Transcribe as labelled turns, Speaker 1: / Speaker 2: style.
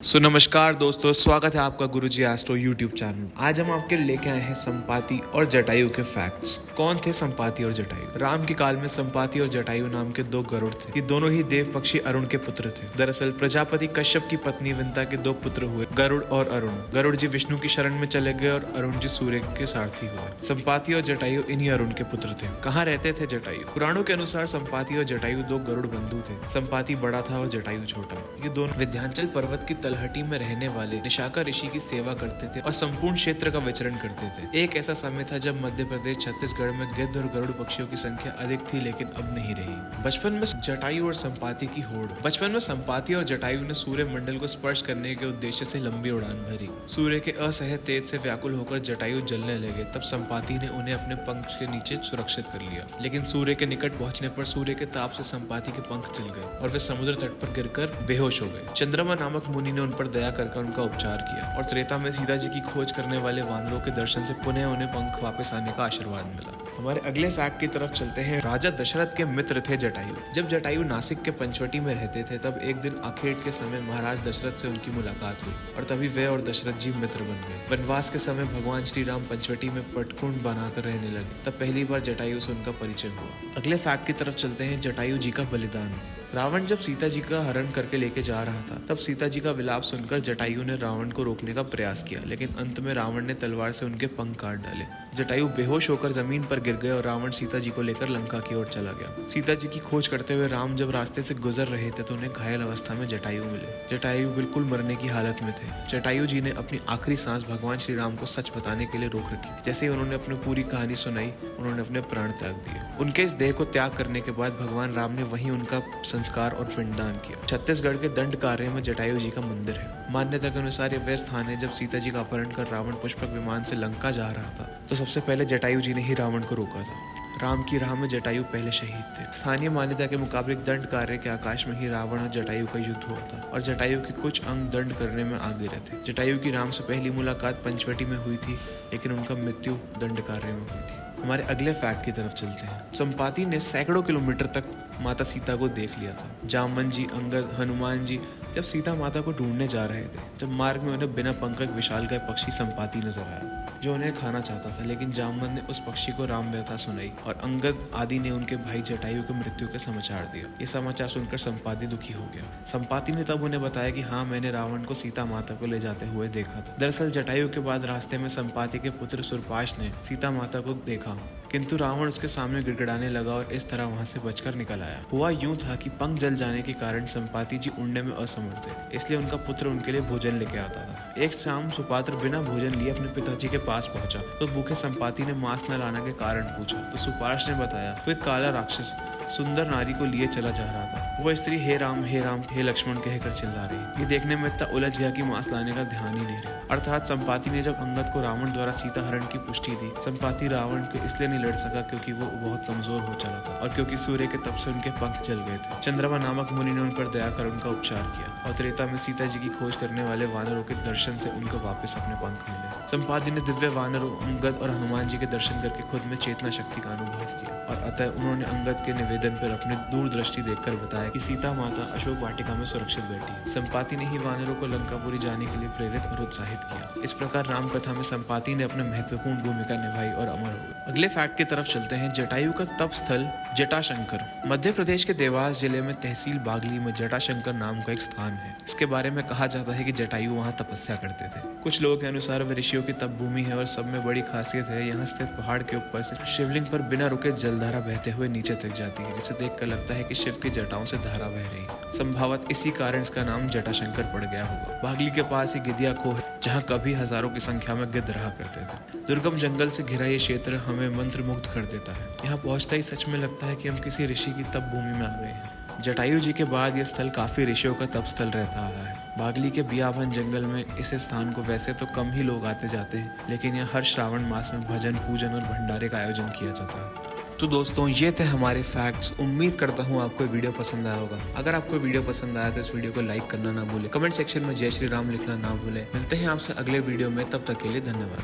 Speaker 1: सो नमस्कार दोस्तों, स्वागत है आपका गुरुजी एस्ट्रो यूट्यूब चैनल। आज हम आपके लेके आए हैं संपाति और जटायु के फैक्ट्स। कौन थे संपाति और जटायु? राम के काल में संपाति और जटायु नाम के दो गरुड़ थे। ये दोनों ही देव पक्षी अरुण के पुत्र थे। दरअसल प्रजापति कश्यप की पत्नी विंता के दो पुत्र हुए, गरुड़ और अरुण। गरुड़ जी विष्णु की शरण में चले गए और अरुण जी सूर्य के सारथी हुए। संपाति और जटायु इन्हीं अरुण के पुत्र थे। कहाँ रहते थे जटायु? पुराणों के अनुसार संपाति और जटायु दो गरुड़ बंधु थे। संपाति बड़ा था और जटायु छोटा। ये दोनों विंध्याचल पर्वत की तलहटी में रहने वाले निशाका ऋषि की सेवा करते थे और संपूर्ण क्षेत्र का विचरण करते थे। एक ऐसा समय था जब मध्य प्रदेश छत्तीसगढ़ में गिद्ध और गरुड़ पक्षियों की संख्या अधिक थी, लेकिन अब नहीं रही। बचपन में जटायु और संपाति की होड़। बचपन में संपाति और जटायु ने सूर्य मंडल को स्पर्श करने के उद्देश्य से लंबी उड़ान भरी। सूर्य के असह्य तेज से व्याकुल होकर जटायु जलने लगे। तब संपाति ने उन्हें अपने पंख के नीचे सुरक्षित कर लिया, लेकिन सूर्य के निकट पहुंचने पर सूर्य के ताप से संपाति के पंख जल गए और वे समुद्र तट पर गिरकर बेहोश हो गए। चंद्रमा नामक मुनि ने उन पर दया कर उनका उपचार किया और त्रेता में सीता जी की खोज करने वाले वानरों के दर्शन से पुनः उन्हें पंख वापस आने का आशीर्वाद मिला। हमारे अगले फैक्ट की तरफ चलते हैं। राजा दशरथ के मित्र थे जटायु। जब जटायु नासिक के पंचवटी में रहते थे, तब एक दिन आखेट के समय महाराज दशरथ से उनकी मुलाकात हुई और तभी वे और दशरथ जी मित्र बन गए। वनवास के समय भगवान श्री राम पंचवटी में पटकुंड बनाकर रहने लगे। तब पहली बार जटायु से उनका परिचय हुआ। अगले फैक्ट की तरफ चलते हैं। जटायु जी का बलिदान। रावण जब सीता जी का हरण करके लेके जा रहा था, तब सीता जी का विलाप सुनकर जटायु ने रावण को रोकने का प्रयास किया, लेकिन अंत में रावण ने तलवार से उनके पंख काट डाले। जटायु बेहोश होकर जमीन पर गिर गए और रावण सीता जी को लेकर लंका की ओर चला गया। सीता जी की खोज करते हुए राम जब रास्ते से गुजर रहे थे, तो उन्हें घायल अवस्था में जटायु मिले। जटायु बिल्कुल मरने की हालत में थे। जटायु जी ने अपनी आखिरी सांस भगवान श्री राम को सच बताने के लिए रोक रखी थी। जैसे ही उन्होंने अपनी पूरी कहानी सुनाई, उन्होंने अपने प्राण त्याग दिए। उनके इस देह को त्याग करने के बाद भगवान राम ने वहीं उनका संस्कार और पिंडदान किया। छत्तीसगढ़ के दंडकारण्य में जटायु जी का मंदिर है। मान्यता के अनुसार ये वह स्थान है जब सीता जी का अपहरण कर रावण पुष्पक विमान से लंका जा रहा था, तो सबसे पहले जटायु जी ने ही रावण को रोका था। राम की राह में जटायु पहले शहीद थे। स्थानीय मान्यता के मुताबिक दंड कार्य के आकाश में ही रावण और जटायु का युद्ध हुआ था और जटायु के कुछ अंग दंड करने में आगे रहते। जटायु की राम से पहली मुलाकात पंचवटी में हुई थी, लेकिन उनका मृत्यु दंड कार्य में हुई थी। हमारे अगले फैक्ट की तरफ चलते हैं। संपाति ने सैकड़ों किलोमीटर तक माता सीता को देख लिया था। जामवन जी, अंगद, हनुमान जी जब सीता माता को ढूंढने जा रहे थे, जब मार्ग में उन्हें बिना पंख विशालकाय पक्षी संपाति नजर आया जो उन्हें खाना चाहता था, लेकिन जामवन ने उस पक्षी को राम व्यथा सुनाई और अंगद आदि ने उनके भाई जटायु के मृत्यु के समाचार दिया। ये समाचार सुनकर संपाति दुखी हो गया। संपाति ने तब उन्हें बताया कि हाँ, मैंने रावण को सीता माता को ले जाते हुए देखा था। दरअसल जटायु के बाद रास्ते में संपाति के पुत्र सुरपाश ने सीता माता को देखा, किंतु रावण उसके सामने गिड़गिड़ाने लगा और इस तरह वहां से बचकर निकल आया। हुआ यूं था कि पंख जल जाने के कारण संपाति जी उड़ने में असमर्थ थे, इसलिए उनका पुत्र उनके लिए भोजन लेके आता था। एक शाम सुपात्र बिना भोजन लिए अपने पिताजी के पास पहुंचा, तो भूखे संपाति ने मांस न लाने के कारण पूछा, तो सुपार्श ने बताया कोई काला राक्षस सुंदर नारी को लिए चला जा रहा था। वह स्त्री हे राम हे लक्ष्मण कहकर चिल्ला रही। ये देखने में इतना उलझ गया कि मांस लाने का ध्यान ही नहीं रहा। अर्थात संपाति ने जब अंगद को रावण द्वारा सीता हरण की पुष्टि दी, संपाति रावण को इसलिए नहीं लड़ सका क्योंकि वो बहुत कमजोर हो चला था और क्योंकि सूर्य के तप से उनके पंख जल गए थे। चंद्रमा नामक मुनि ने उन पर दया कर उनका उपचार किया और त्रेता में सीता जी की खोज करने वाले वानरों के दर्शन से उनको वापस अपने पंख मिले। संपाति ने दिव्य वानरों, अंगद और हनुमान जी के दर्शन करके खुद में चेतना शक्ति का अनुभव किया और अतः उन्होंने अंगद के निवेदन पर अपनी दूरदृष्टि देखकर बताया कि सीता माता अशोक वाटिका में सुरक्षित बैठी है। संपाति ने ही वानरों को लंकापुरी जाने के लिए प्रेरित और उत्साहित किया। इस प्रकार राम कथा में संपाति ने अपने महत्वपूर्ण भूमिका निभाई और अमर हो गए। अगले फैक्ट की तरफ चलते हैं। जटायु का तप स्थल जटाशंकर। मध्य प्रदेश के देवास जिले में तहसील बागली में जटाशंकर नाम का एक स्थान है। इसके बारे में कहा जाता है कि जटायु वहाँ तपस्या करते थे। कुछ लोगों के अनुसार वे ऋषियों की तप भूमि है और सब में बड़ी खासियत है, यहाँ स्थित पहाड़ के ऊपर से शिवलिंग पर बिना रुके जलधारा बहते हुए नीचे तक जाती है, जिसे देखकर लगता है कि शिव की जटाओं से धारा बह रही है। संभवत इसी कारण इसका नाम जटाशंकर पड़ गया होगा। बागली के पास ही गिदिया खो है, जहाँ कभी हजारों की संख्या में गिद्ध रहा करते थे। दुर्गम जंगल से घिरा ये क्षेत्र हमें मंत्र मुग्ध कर देता है। यहाँ पहुंचता ही सच में लगता है कि हम किसी ऋषि की तप भूमि में आ गए हैं। जटायु जी के बाद यह स्थल काफी ऋषियों का तप स्थल रहता आ रहा है। बागली के बियाबन जंगल में इस स्थान को वैसे तो कम ही लोग आते जाते हैं, लेकिन यहाँ हर श्रावण मास में भजन, पूजन और भंडारे का आयोजन किया जाता है। तो दोस्तों, ये थे हमारे फैक्ट्स। उम्मीद करता हूँ आपको वीडियो पसंद आया होगा। अगर आपको वीडियो पसंद आया तो इस वीडियो को लाइक करना ना भूले, कमेंट सेक्शन में जय श्री राम लिखना ना भूले। मिलते हैं आपसे अगले वीडियो में, तब तक के लिए धन्यवाद।